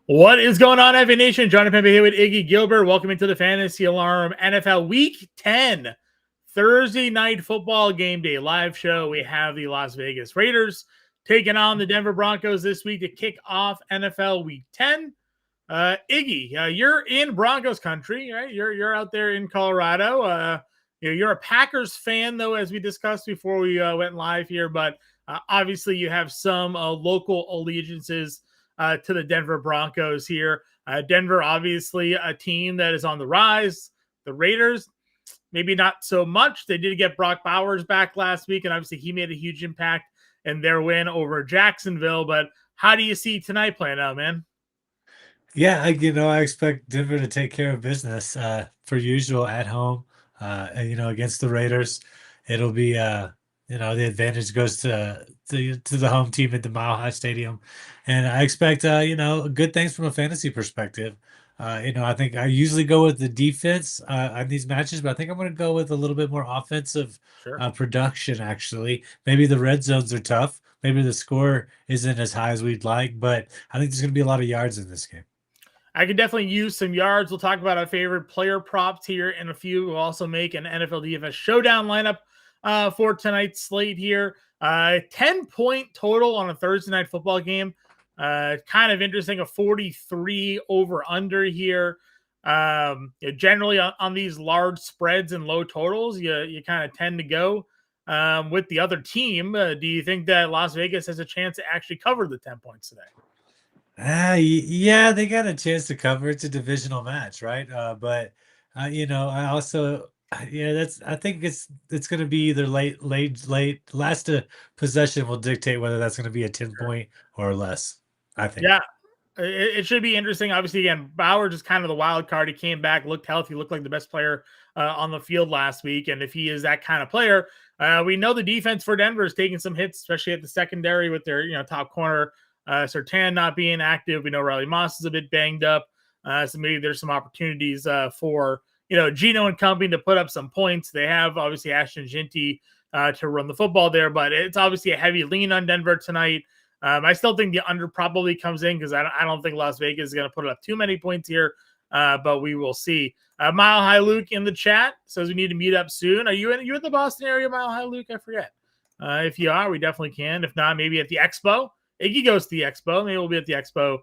What is going on, FA Nation? Jonathan Pembe here with Iggy Gilbert. Welcome into the Fantasy Alarm NFL Week 10 Thursday night football game day live show. We have the Las Vegas Raiders taking on the Denver Broncos this week to kick off NFL Week 10. Iggy, you're in Broncos country, right? You're out there in Colorado. You're a Packers fan, though, as we discussed before we went live here. But obviously, you have some local allegiances to the Denver Broncos here. Denver, obviously, a team that is on the rise. The Raiders, maybe not so much. They did get Brock Bowers back last week, and obviously he made a huge impact in their win over Jacksonville. But how do you see tonight playing out, man? Yeah, I expect Denver to take care of business, per usual at home, and, against the Raiders. It'll be, the advantage goes to the home team at the Mile High Stadium, and I expect, good things from a fantasy perspective. I think I usually go with the defense on these matches, but I think I'm going to go with a little bit more offensive Sure. production. Actually, maybe the red zones are tough. Maybe the score isn't as high as we'd like, but I think there's going to be a lot of yards in this game. I could definitely use some yards. We'll talk about our favorite player props here in a few. We'll also make an NFL DFS showdown lineup for tonight's slate here. 10-point total on a Thursday night football game. Kind of interesting, a 43 over under here. Generally on these large spreads and low totals, you kind of tend to go with the other team. Do you think that Las Vegas has a chance to actually cover the 10 points today? Yeah, they got a chance to cover. It's a divisional match, right? But I also, yeah, I think it's going to be either late. Last possession will dictate whether that's going to be a 10 point or less. I think. Yeah, it should be interesting. Obviously, again, Bauer just kind of the wild card. He came back, looked healthy, looked like the best player on the field last week. And if he is that kind of player, we know the defense for Denver is taking some hits, especially at the secondary with their top corner Sertan not being active. We know Riley Moss is a bit banged up, so maybe there's some opportunities for Gino and company to put up some points. They have obviously Ashton Ginty to run the football there, but it's obviously a heavy lean on Denver tonight. I still think the under probably comes in because I don't think Las Vegas is going to put up too many points here, but we will see. Mile High Luke in the chat says we need to meet up soon. Are you in the Boston area, Mile High Luke? I forget. If you are, we definitely can. If not, maybe at the Expo. Iggy goes to the Expo. Maybe we'll be at the Expo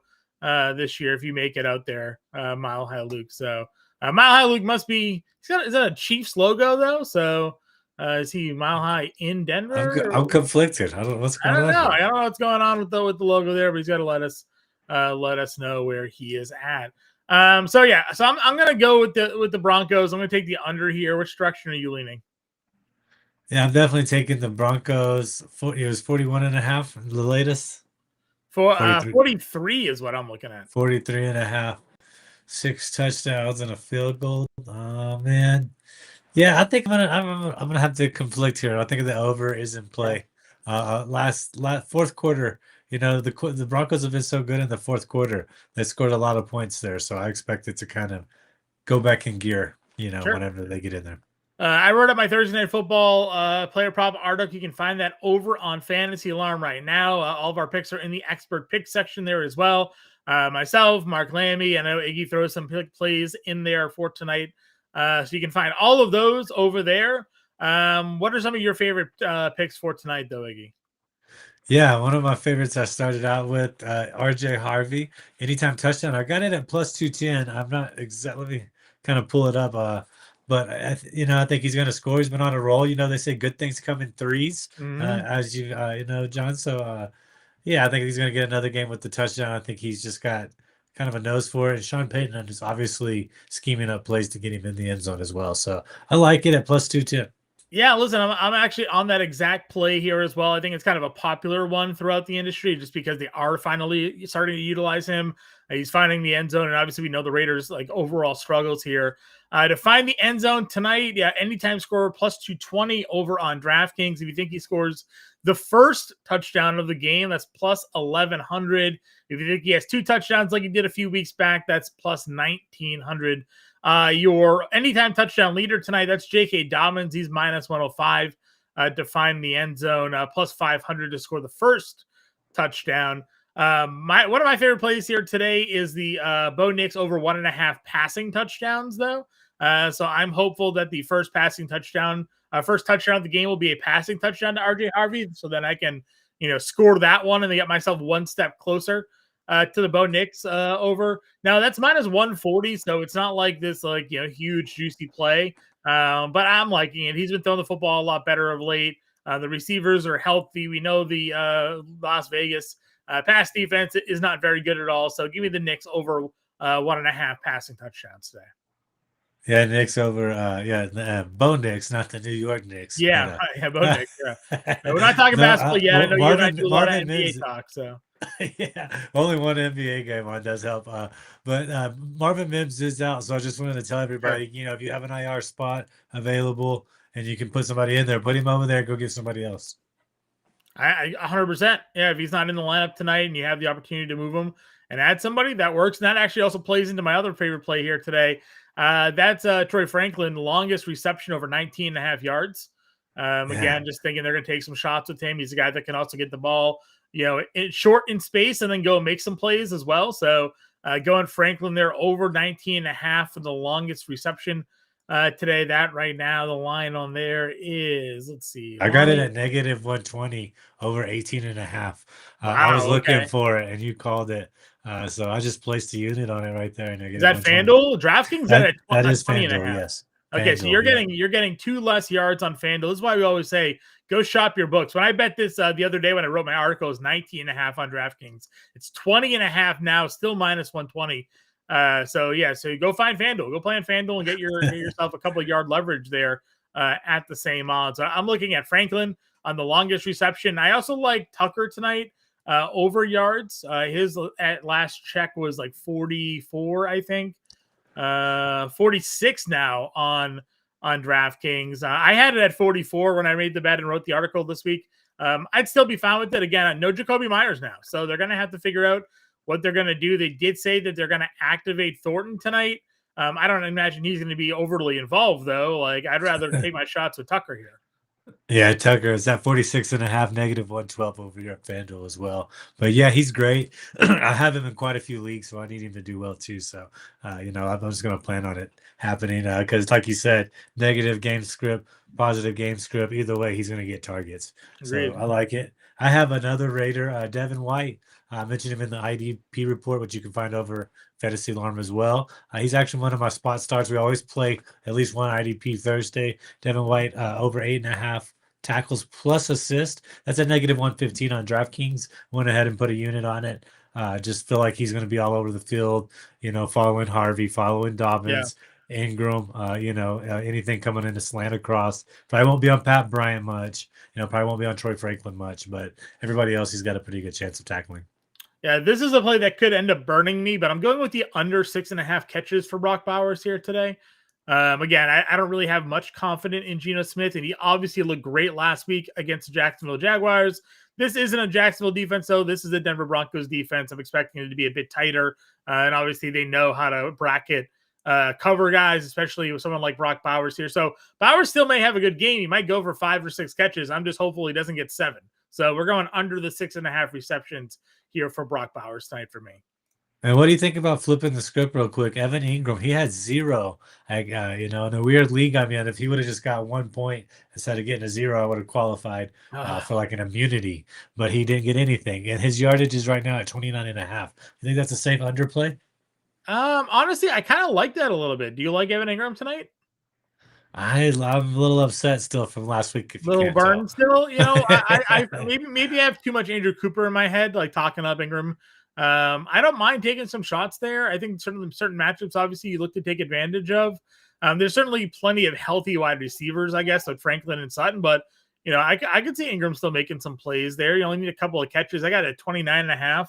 this year if you make it out there, Mile High Luke. So Mile High Luke must be. Is that a Chiefs logo though? So is he Mile High in Denver? I'm conflicted. I don't know what's I going don't on know. here. I don't know what's going on with the logo there, but he's got to let us know where he is at. So I'm gonna go with the Broncos. I'm gonna take the under here. Which direction are you leaning? Yeah, I'm definitely taking the Broncos. It was 41.5, the latest. For 43, 43 is what I'm looking at. 43.5. 6 touchdowns and a field goal. Oh man. Yeah, I think I'm gonna have to conflict here. I think the over is in Sure. play. Last fourth quarter, the Broncos have been so good in the fourth quarter. They scored a lot of points there, so I expect it to kind of go back in gear. Sure. Whenever they get in there. I wrote up my Thursday Night Football player prop article. You can find that over on Fantasy Alarm right now. All of our picks are in the expert pick section there as well. Myself, Mark Lammy, I know Iggy throws some pick plays in there for tonight. So you can find all of those over there. What are some of your favorite picks for tonight, though, Iggy? Yeah, one of my favorites I started out with RJ Harvey. Anytime touchdown. I got it at plus 210. I'm not exactly, let me kind of pull it up. But I think he's going to score. He's been on a roll. They say good things come in threes, Mm-hmm. as John. So, yeah, I think he's going to get another game with the touchdown. I think he's just got kind of a nose for it. And Sean Payton is obviously scheming up plays to get him in the end zone as well. So I like it at plus 210. Yeah, listen, I'm actually on that exact play here as well. I think it's kind of a popular one throughout the industry just because they are finally starting to utilize him. He's finding the end zone, and obviously we know the Raiders like overall struggles here. To find the end zone tonight, yeah, anytime scorer plus 220 over on DraftKings. If you think he scores the first touchdown of the game, that's plus 1100. If you think he has two touchdowns like he did a few weeks back, that's plus 1900. Your anytime touchdown leader tonight, that's J.K. Dobbins. He's minus 105 to find the end zone, plus 500 to score the first touchdown. One of my favorite plays here today is the Bo Nix over 1.5 passing touchdowns, though. So I'm hopeful that the first touchdown of the game will be a passing touchdown to RJ Harvey. So then I can, score that one and then get myself one step closer to the Bo Nix over. Now that's minus 140, so it's not like this huge juicy play. But I'm liking it. He's been throwing the football a lot better of late. The receivers are healthy. We know the Las Vegas pass defense is not very good at all. So give me the Knicks over 1.5 passing touchdowns today. Yeah, Knicks over. Bo Nix, not the New York Knicks. Yeah, Bo Nix. Yeah. We're not talking basketball yet. I know you and I do a lot of NBA talk. So yeah, only one NBA game on does help. But Marvin Mims is out, so I just wanted to tell everybody, sure. if you have an IR spot available and you can put somebody in there, put him over there. Go get somebody else. I 100%. Yeah, if he's not in the lineup tonight and you have the opportunity to move him and add somebody, that works. And that actually also plays into my other favorite play here today. That's Troy Franklin, longest reception over 19.5 yards. Again, just thinking they're going to take some shots with him. He's a guy that can also get the ball, short in space and then go make some plays as well. So going Franklin there over 19.5 for the longest reception today. That right now, the line on there is, let's see. I got it at negative 120 over 18.5. Wow, I was looking for it and you called it. So I just placed a unit on it right there. Is that FanDuel? DraftKings that is 20 FanDuel, yes. Okay, FanDuel, so you're getting 2 less yards on FanDuel. This is why we always say go shop your books. When I bet this the other day when I wrote my article, it was 19.5 on DraftKings. It's 20.5 now, still minus 120. So you go find FanDuel. Go play on FanDuel and get yourself a couple of yard leverage there at the same odds. I'm looking at Franklin on the longest reception. I also like Tucker tonight over yards. His at last check was like 44, I think. 46 now on DraftKings. I had it at 44 when I made the bet and wrote the article this week. I'd still be fine with it. Again, no Jacoby Myers now, so they're going to have to figure out what they're going to do. They did say that they're going to activate Thornton tonight. I don't imagine he's going to be overly involved, though. Like, I'd rather take my shots with Tucker here. Yeah, Tucker is at 46.5, negative 112 over here at FanDuel as well. But yeah, he's great. I have him in quite a few leagues, so I need him to do well too. So, I'm just going to plan on it happening because, like you said, negative game script, positive game script. Either way, he's going to get targets. Agreed. So I like it. I have another Raider, Devin White. I mentioned him in the IDP report, which you can find over Fantasy Alarm as well. He's actually one of my spot starts. We always play at least one IDP Thursday. Devin White over 8.5 tackles plus assist. That's a negative 115 on DraftKings. Went ahead and put a unit on it. Just feel like he's going to be all over the field, following Harvey, following Dobbins. Yeah. Ingram, anything coming into slant across. Probably won't be on Pat Bryant much. Probably won't be on Troy Franklin much, but everybody else, he's got a pretty good chance of tackling. Yeah, this is a play that could end up burning me, but I'm going with the under 6.5 catches for Brock Bowers here today. Again, I don't really have much confidence in Geno Smith, and he obviously looked great last week against the Jacksonville Jaguars. This isn't a Jacksonville defense, though. This is a Denver Broncos defense. I'm expecting it to be a bit tighter, and obviously they know how to bracket cover guys, especially with someone like Brock Bowers here. So Bowers still may have a good game. He might go for 5 or 6 catches. I'm just hopeful he doesn't get 7. So we're going under the 6.5 receptions here for Brock Bowers tonight for me. And what do you think about flipping the script real quick? Evan Ingram, he had 0. In a weird league I'm in, if he would have just got 1 point instead of getting a 0, I would have qualified for like an immunity. But he didn't get anything. And his yardage is right now at 29.5. You think that's a safe underplay? Honestly, I kind of like that a little bit. Do you like Evan Ingram tonight? I'm a little upset still from last week. If little burn still, I maybe I have too much Andrew Cooper in my head, like talking up Ingram. I don't mind taking some shots there. I think certain matchups, obviously, you look to take advantage of. There's certainly plenty of healthy wide receivers, I guess, like Franklin and Sutton, but I could see Ingram still making some plays there. You only need a couple of catches. I got a 29.5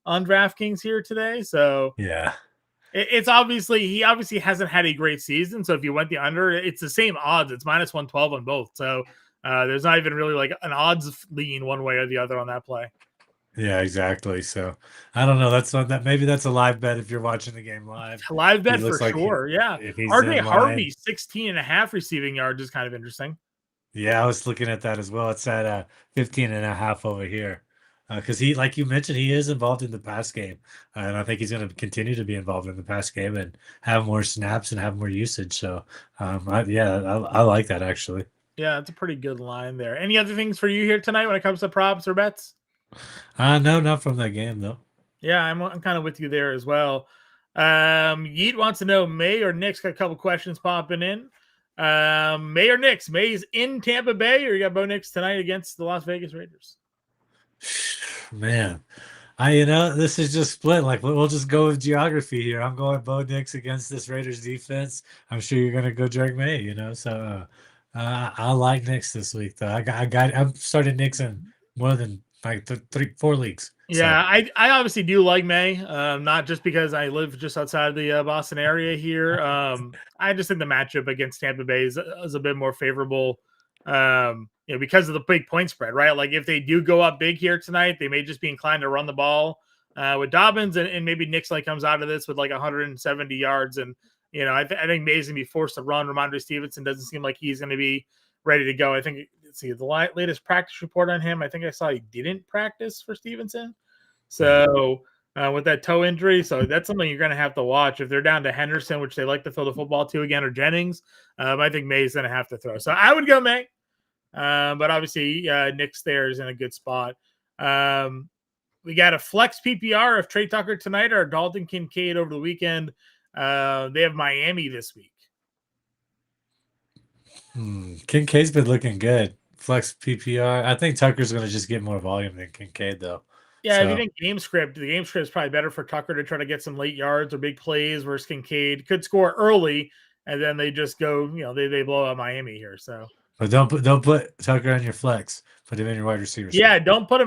on DraftKings here today, so yeah. It's he obviously hasn't had a great season. So if you went the under, it's the same odds. It's minus 112 on both. So there's not even really like an odds lean one way or the other on that play. Yeah, exactly. So I don't know. Maybe that's a live bet if you're watching the game live. Live bet for sure. Yeah. RJ Harvey 16.5 receiving yards is kind of interesting. Yeah, I was looking at that as well. It's at 15.5 over here. because he, like you mentioned, he is involved in the pass game, and I think he's going to continue to be involved in the pass game and have more snaps and have more usage. So, I like that actually. Yeah, it's a pretty good line there. Any other things for you here tonight when it comes to props or bets? No, not from that game though. Yeah, I'm kind of with you there as well. Yeet wants to know May or Nick's got a couple questions popping in. May or Nick's? May's in Tampa Bay, or you got Bo Nix tonight against the Las Vegas Raiders? Man, this is just split. Like we'll just go with geography here. I'm going Bo Nix against this Raiders defense. I'm sure you're gonna go Drake May. So I like Nix this week though. I'm starting Nix in more than like 4 leagues. So Yeah, I obviously do like May, not just because I live just outside the Boston area here. I just think the matchup against Tampa Bay is a bit more favorable, because of the big point spread, right? Like if they do go up big here tonight, they may just be inclined to run the ball with Dobbins, and maybe Nix like comes out of this with like 170 yards, and I think May's gonna be forced to run. Ramondre Stevenson doesn't seem like he's gonna be ready to go. I think, let's see, the latest practice report on him, I think I saw he didn't practice for Stevenson. So with that toe injury, so that's something you're going to have to watch. If they're down to Henderson, which they like to throw the football to again, or Jennings, I think May's going to have to throw. So I would go May, but obviously Nick's there is in a good spot. We got a flex PPR of Trey Tucker tonight or Dalton Kincaid over the weekend. They have Miami this week. Kincaid's been looking good. Flex PPR. I think Tucker's going to just get more volume than Kincaid though. Yeah, if you think the game script is probably better for Tucker to try to get some late yards or big plays, versus Kincaid could score early, and then they just go, they blow out Miami here. So, but don't put Tucker on your flex. Put him in your wide receiver. Yeah, don't put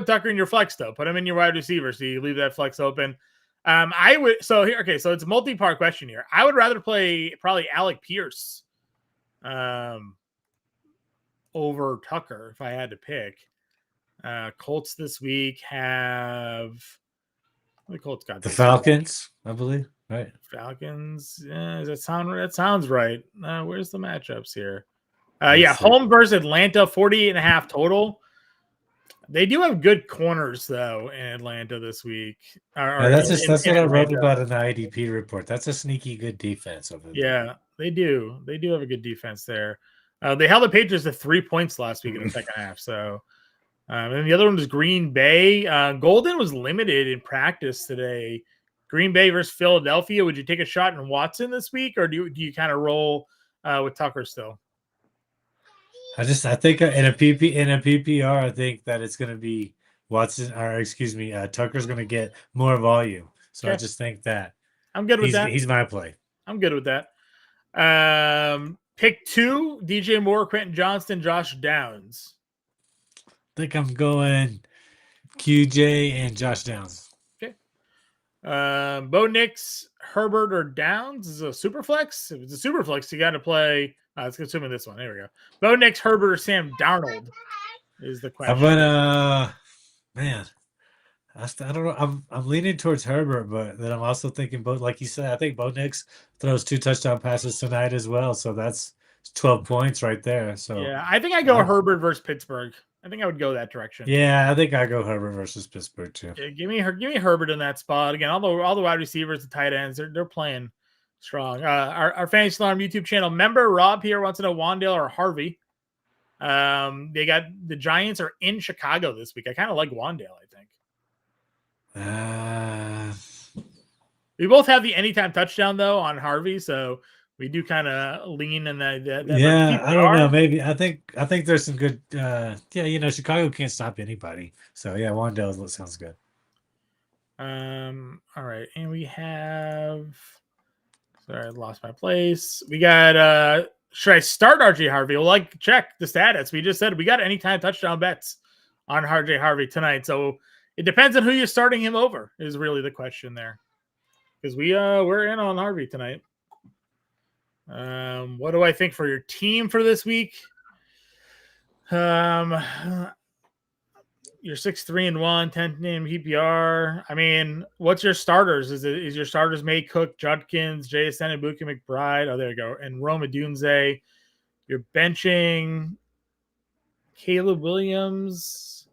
Tucker in your flex though. Put him in your wide receiver, so you leave that flex open. I would so here. Okay, so it's a multi-part question here. I would rather play probably Alec Pierce, over Tucker if I had to pick. Colts this week have the Colts got the Falcons, I believe, right? Falcons. Does that sound right? That sounds right. Where's the matchups here? Home versus Atlanta, 48.5 total. They do have good corners though in Atlanta this week. That's what I wrote about in the IDP report. That's a sneaky good defense over there. Yeah, they do. They do have a good defense there. They held the Patriots to 3 points last week in the second half. So. And the other one was Green Bay. Golden was limited in practice today. Green Bay versus Philadelphia. Would you take a shot in Watson this week, or do you kind of roll with Tucker still? I think in a PPR, I think that it's going to be Watson, or excuse me, Tucker's going to get more volume. So okay. I just think that I'm good with that. He's my play. I'm good with that. Pick 2: DJ Moore, Quentin Johnston, Josh Downs. I think I'm going QJ and Josh Downs. Okay. Bo Nix, Herbert, or Downs is a super flex. If it's a super flex, you got to play. Let's assume this one. There we go. Bo Nix, Herbert, or Sam Darnold is the question. Man, I don't know. I'm leaning towards Herbert, but then I'm also thinking like you said, I think Bo Nix throws 2 touchdown passes tonight as well. So that's 12 points right there. So yeah, I think I go Herbert versus Pittsburgh. I think I would go that direction. Yeah, I think I go Herbert versus Pittsburgh too. Yeah, give me Herbert in that spot again. All the wide receivers, the tight ends, they're playing strong. Our Fantasy Alarm YouTube channel member Rob here wants to know Wandale or Harvey. They got the Giants are in Chicago this week. I kind of like Wandale. I think. We both have the anytime touchdown though on Harvey, so we do kind of lean in that. Yeah, I don't know. Maybe I think there's some good. Chicago can't stop anybody. So yeah, Wandale sounds good. All right, and we have. Sorry, I lost my place. We got. Should I start RJ Harvey? Well, check the status. We just said we got anytime touchdown bets on RJ Harvey tonight. So it depends on who you're starting him over. Is really the question there, because we're in on Harvey tonight. What do I think for your team for this week? You're 6-3-1, 10 name PPR. I mean, what's your starters? Is your starters May Cook, Judkins, JSN, and Buki McBride? Oh, there you go. And Roma Dunze. You're benching Caleb Williams.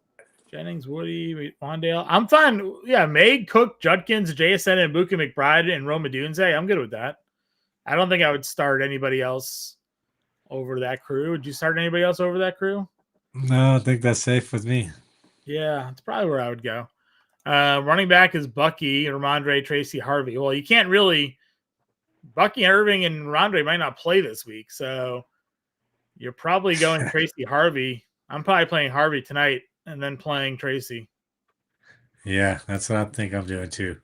Jennings, Woody, Wandale. I'm fine. Yeah, May, Cook, Judkins, JSN, and Buka McBride, and Roma Dunze. I'm good with that. I don't think I would start anybody else over that crew. Would you start anybody else over that crew? No, I think that's safe with me. Yeah, that's probably where I would go. Running back is Bucky, Ramondre, Tracy, Harvey. Well, you can't really. Bucky Irving and Ramondre might not play this week, so you're probably going Tracy Harvey. I'm probably playing Harvey tonight and then playing Tracy. Yeah, that's what I think I'm doing too.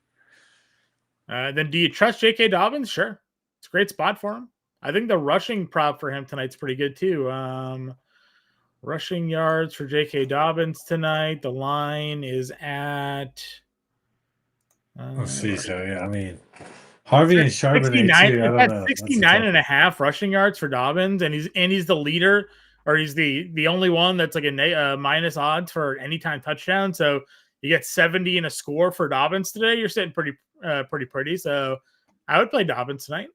Then do you trust J.K. Dobbins? Sure. It's a great spot for him. I think the rushing prop for him tonight's pretty good too. Rushing yards for J.K. Dobbins tonight. The line is at Let's see. So yeah, I mean, Harvey and Charbonnet too. I don't know. 69 and a half rushing yards for Dobbins, and he's the leader, or he's the only one that's like a minus odds for anytime touchdown. So you get 70 and a score for Dobbins today. You're sitting pretty. So I would play Dobbins tonight.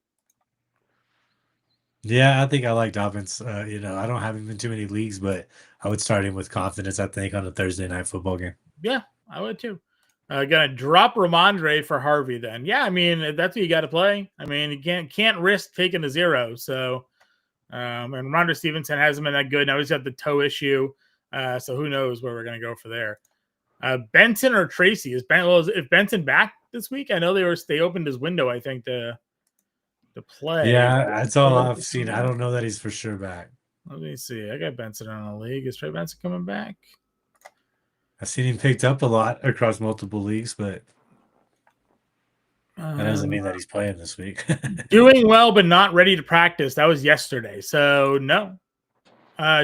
Yeah, I think I like Dobbins. I don't have him in too many leagues, but I would start him with confidence, I think, on a Thursday night football game. Yeah, I would too. Gonna drop Ramondre for Harvey then. Yeah, I mean, that's what you got to play. I mean, you can't risk taking a 0. So, and Ramondre Stevenson hasn't been that good. Now he's got the toe issue. So who knows where we're gonna go for there. Benson or Tracy? Is Benson back this week? I know they opened his window, I think, to play. Yeah, that's all I've seen. I don't know that he's for sure back. Let me see. I got Benson on the league. Is Trey Benson coming back? I've seen him picked up a lot across multiple leagues, but that doesn't mean that he's playing this week. Doing well, but not ready to practice. That was yesterday. So no.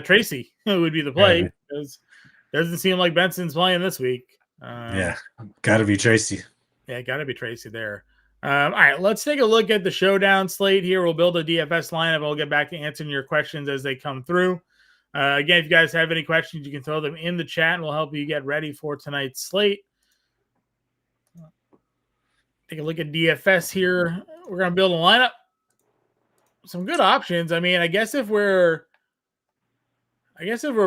Tracy would be the play because doesn't seem like Benson's playing this week. Yeah, got to be Tracy. Yeah, got to be Tracy there. All right, let's take a look at the showdown slate here. We'll build a DFS lineup. I'll get back to answering your questions as they come through. Again, if you guys have any questions, you can throw them in the chat, and we'll help you get ready for tonight's slate. Take a look at DFS here. We're going to build a lineup. Some good options. I mean, I guess if we're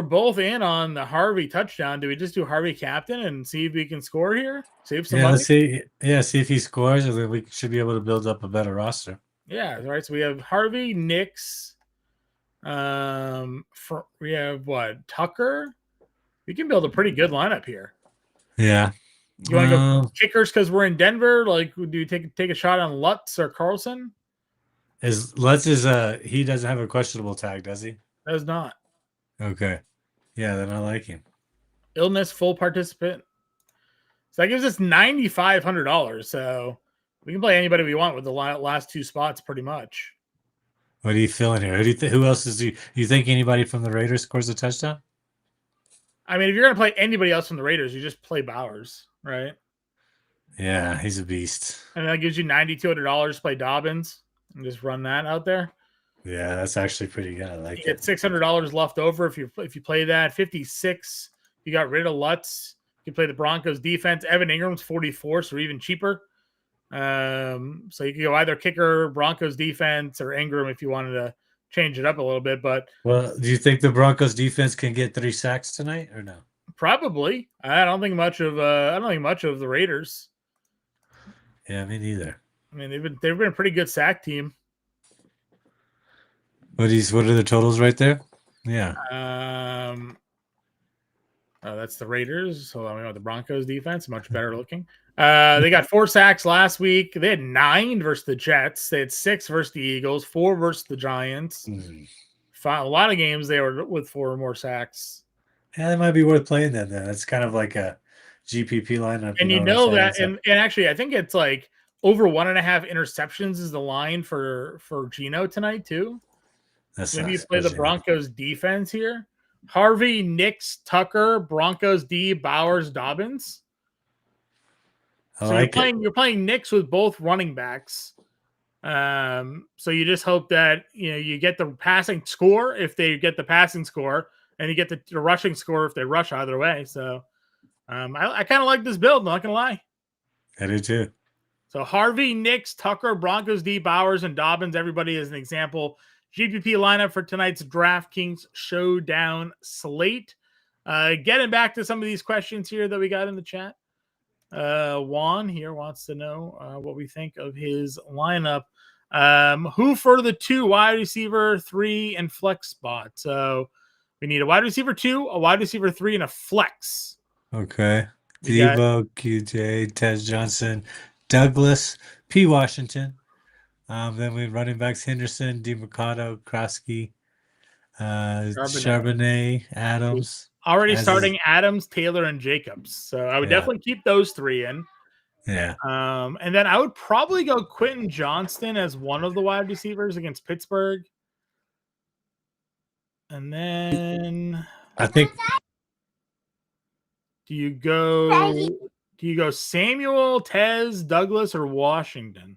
both in on the Harvey touchdown, do we just do Harvey captain and see if we can score here? Save some money? Let's see. Yeah, see if he scores, and then we should be able to build up a better roster. Yeah, right. So we have Harvey, Nix. We have what? Tucker. We can build a pretty good lineup here. Yeah. You want to go kickers because we're in Denver? Like, do you take a shot on Lutz or Carlson? Lutz he doesn't have a questionable tag, does he? Does not. Okay. Yeah, then I like him. Illness, full participant. So that gives us $9,500. So we can play anybody we want with the last two spots, pretty much. What are you feeling here? Who else is you think anybody from the Raiders scores a touchdown? I mean, if you're going to play anybody else from the Raiders, you just play Bowers, right? Yeah, he's a beast. And that gives you $9,200 to play Dobbins and just run that out there. Yeah, that's actually pretty good. I like it. You get $600 left over if you play that. 56. You got rid of Lutz. You can play the Broncos defense. Evan Ingram's 44, so even cheaper. So you can go either kicker, Broncos defense, or Ingram if you wanted to change it up a little bit. But do you think the Broncos defense can get 3 sacks tonight or no? Probably. I don't think much of the Raiders. Yeah, me neither. I mean, they've been a pretty good sack team. What are the totals right there? Yeah. That's the Raiders. Hold on, we know the Broncos defense, much better looking. They got 4 sacks last week. They had 9 versus the Jets. They had 6 versus the Eagles, 4 versus the Giants. A lot of games they were with 4 or more sacks. Yeah, that might be worth playing then. That's kind of like a GPP lineup. And you know that, and actually, I think it's like over 1.5 interceptions is the line for Geno tonight too. Maybe you play the Broncos defense here. Harvey, Nix, Tucker, Broncos D, Bowers, Dobbins. You're playing Nix with both running backs. So you just hope that you get the passing score if they get the passing score, and you get the rushing score if they rush either way. So I kind of like this build, not gonna lie. I do too. So Harvey, Nix, Tucker, Broncos D, Bowers, and Dobbins, everybody as an example. GPP lineup for tonight's DraftKings Showdown slate. Getting back to some of these questions here that we got in the chat. Juan here wants to know what we think of his lineup. Who for the 2 wide receiver, 3, and flex spot? So we need a wide receiver 2, a wide receiver 3, and a flex. Okay. We got Debo, QJ, Tez Johnson, Douglas, P. Washington. Then we have running backs Henderson, DeMarcado, Krosky, Charbonnet. Charbonnet, Adams. Already As is, starting Adams, Taylor, and Jacobs. So I would yeah, definitely keep those 3 in. yeah. And then I would probably go Quentin Johnston as one of the wide receivers against Pittsburgh. And then I think do you go Samuel, Tez, Douglas, or Washington?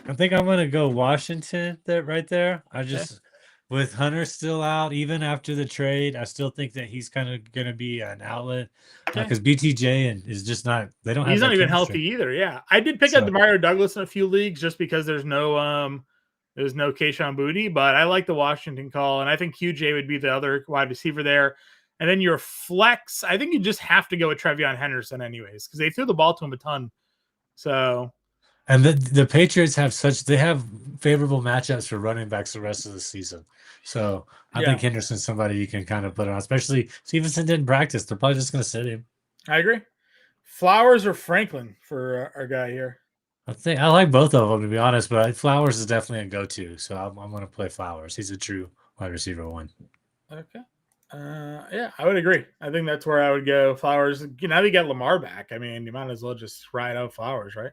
I'm gonna go Washington there right there. I Okay. just with Hunter still out, even after the trade, I still think that he's kind of gonna be an outlet because BTJ and is just not. They don't have He's not that even chemistry. healthy either. Yeah, I did pick up So, Demario Douglas in a few leagues just because there's no Keyshawn Booty, but I like the Washington call, and I think QJ would be the other wide receiver there. And then your flex, I think you just have to go with Trevion Henderson anyways because they threw the ball to him a ton. So and the Patriots have they have favorable matchups for running backs the rest of the season. So I think Henderson's somebody you can kind of put on, especially Stevenson didn't practice. They're probably just going to sit him. I agree. Flowers or Franklin for our guy here? I like both of them to be honest, but Flowers is definitely a go-to. So I'm going to play Flowers. He's a true wide receiver 1. Okay. Yeah, I would agree. I think that's where I would go. Flowers. Now they get Lamar back. I mean, you might as well just ride out Flowers, right?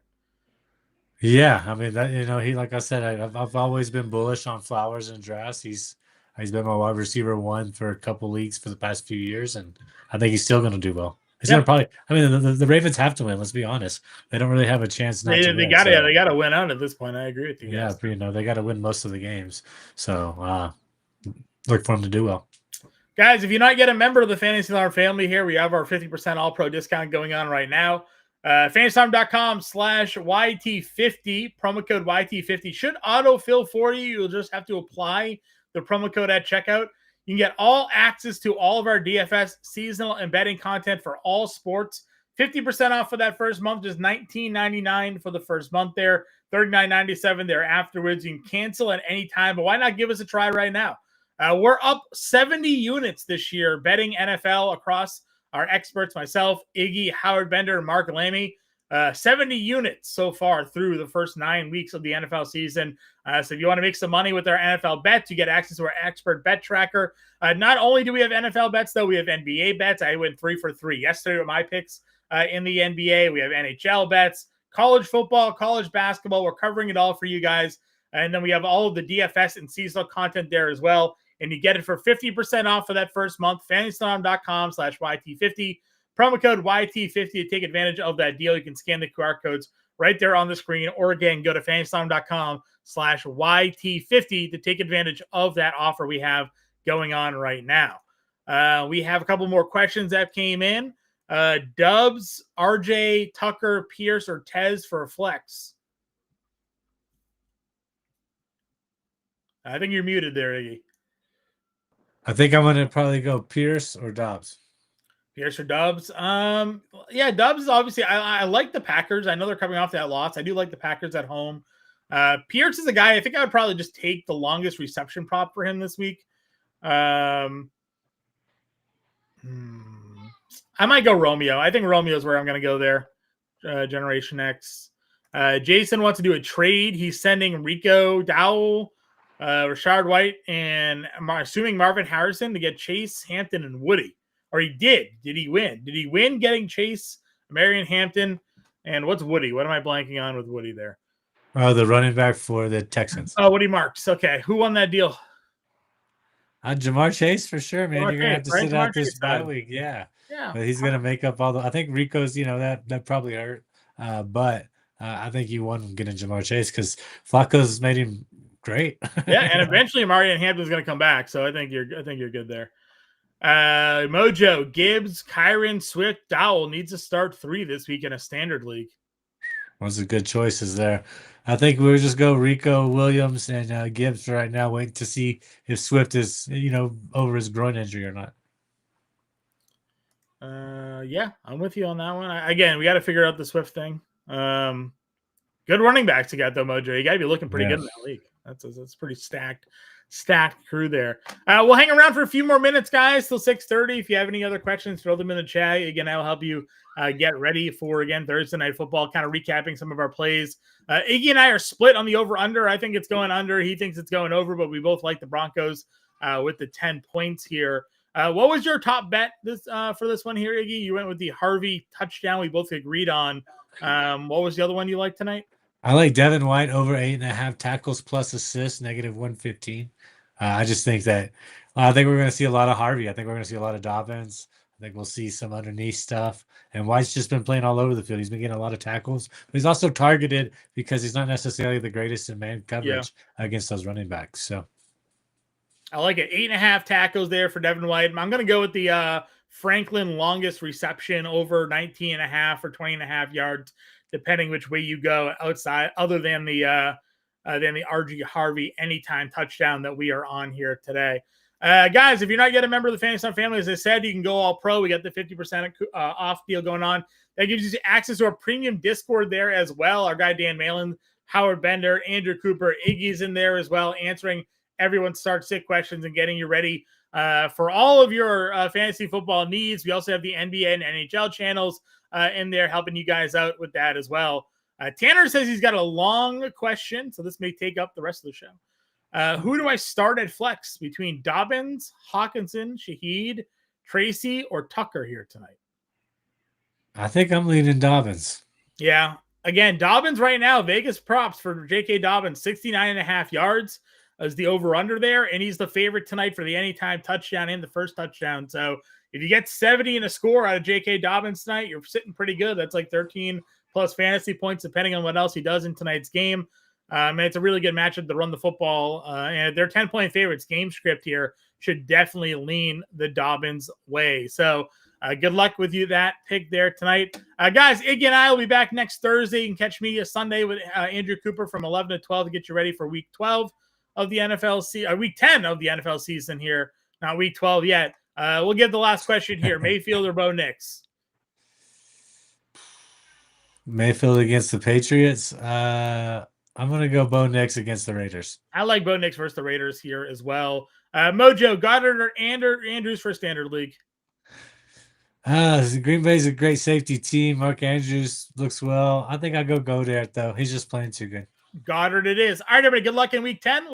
Yeah, I mean that he like I said, I've always been bullish on Flowers in drafts. He's been my wide receiver 1 for a couple leagues for the past few years, and I think he's still going to do well. He's going to probably. I mean, the Ravens have to win. Let's be honest; they don't really have a chance not to win. They got to win out at this point. I agree with you guys. Yeah, they got to win most of the games. So look for them to do well. Guys, if you're not yet a member of the Fantasy Alarm family here, we have our 50% all-pro discount going on right now. FantasyAlarm.com/YT50, promo code YT50 should autofill for you. You'll just have to apply the promo code at checkout. You can get all access to all of our DFS seasonal and betting content for all sports. 50% off for that first month, just $19.99 for the first month there, $39.97 there afterwards. You can cancel at any time, but why not give us a try right now? We're up 70 units this year betting NFL across our experts, myself, Iggy, Howard Bender, and Mark Lamy. 70 units so far through the first 9 weeks of the NFL season. So if you want to make some money with our NFL bets, you get access to our expert bet tracker. Not only do we have NFL bets, though, we have NBA bets. I went 3 for 3 yesterday with my picks in the NBA. We have NHL bets, college football, college basketball. We're covering it all for you guys. And then we have all of the DFS and seasonal content there as well. And you get it for 50% off for that first month. FantasyAlarm.com/YT50. Promo code YT50 to take advantage of that deal. You can scan the QR codes right there on the screen. Or again, go to FantasyAlarm.com/YT50 to take advantage of that offer we have going on right now. We have a couple more questions that came in. Dubs, RJ, Tucker, Pierce, or Tez for a flex? I think you're muted there, Iggy. I think I'm going to probably go Pierce or Dobbs. Pierce or Dubs? Yeah, Dubs is obviously. I like the Packers. I know they're coming off that loss. I do like the Packers at home. Pierce is a guy. I think I would probably just take the longest reception prop for him this week. I might go Romeo. I think Romeo is where I'm going to go there. Generation X. Jason wants to do a trade. He's sending Rico Dowell, Rashard White, and assuming Marvin Harrison to get Chase, Hampton, and Woody. Or he did. Did he win? Did he win getting Chase, Marion Hampton, and what's Woody? What am I blanking on with Woody there? The running back for the Texans. Oh, Woody Marks. Okay. Who won that deal? Jamar Chase for sure, man. You're gonna have to sit out this bye week. Yeah. But he's gonna make up all the. I think Rico's, that probably hurt. But I think you won getting Jamar Chase because Flacco's made him great. Yeah, and eventually Marion Hampton's gonna come back. So I think you're good there. Mojo, Gibbs, Kyron, Swift, Dowell needs to start 3 this week in a standard league. Those are good choices there. I think we'll just go Rico Williams and Gibbs right now, waiting to see if Swift is, over his groin injury or not. Yeah, I'm with you on that one. Again, we got to figure out the Swift thing. Good running backs you got though, Mojo. You got to be looking pretty Yeah. good in that league. That's pretty stacked crew there. We'll hang around for a few more minutes, guys, till 6:30. If you have any other questions, throw them in the chat. Again, I'll help you get ready for Thursday night football. Kind of recapping some of our plays. Iggy and I are split on the over/under. I think it's going under. He thinks it's going over, but we both like the Broncos with the 10 points here. What was your top bet for this one here, Iggy? You went with the Harvey touchdown. We both agreed on. What was the other one you liked tonight? I like Devin White over 8.5 tackles plus assists, -115. I just think that I think we're going to see a lot of Harvey. I think we're going to see a lot of Dobbins. I think we'll see some underneath stuff. And White's just been playing all over the field. He's been getting a lot of tackles, but he's also targeted because he's not necessarily the greatest in man coverage against those running backs. So I like it. 8.5 tackles there for Devin White. I'm going to go with the Franklin longest reception over 19.5 or 20.5 yards, depending which way you go outside, other than the RG Harvey anytime touchdown that we are on here today. Guys, if you're not yet a member of the Fantasy Sun family, as I said, you can go all pro. We got the 50% off deal going on. That gives you access to our premium Discord there as well. Our guy Dan Malin, Howard Bender, Andrew Cooper, Iggy's in there as well, answering everyone's start-sit questions and getting you ready for all of your fantasy football needs. We also have the NBA and NHL channels in there helping you guys out with that as well. Tanner says he's got a long question, so this may take up the rest of the show. Who do I start at flex between Dobbins, Hawkinson, Shaheed, Tracy, or Tucker here tonight? I think I'm leaning Dobbins. Yeah. Again, Dobbins right now, Vegas props for J.K. Dobbins, 69.5 yards as the over-under there, and he's the favorite tonight for the anytime touchdown and the first touchdown. So if you get 70 in a score out of J.K. Dobbins tonight, you're sitting pretty good. That's like 13 plus fantasy points, depending on what else he does in tonight's game. And it's a really good matchup to run the football. And they're 10-point favorites. Game script here should definitely lean the Dobbins way. So good luck with you that pick there tonight. Guys, Iggy and I will be back next Thursday. You can catch me Sunday with Andrew Cooper from 11 to 12 to get you ready for week 12 of the NFL week 10 of the NFL season here. Not week 12 yet. We'll get the last question here. Mayfield or Bo Nix? Mayfield against the Patriots. I'm going to go Bo Nix against the Raiders. I like Bo Nix versus the Raiders here as well. Mojo, Goddard or Andrews for Standard League? Green Bay's a great safety team. Mark Andrews looks well. I think I'll go there, though. He's just playing too good. Goddard it is. All right, everybody, good luck in week 10.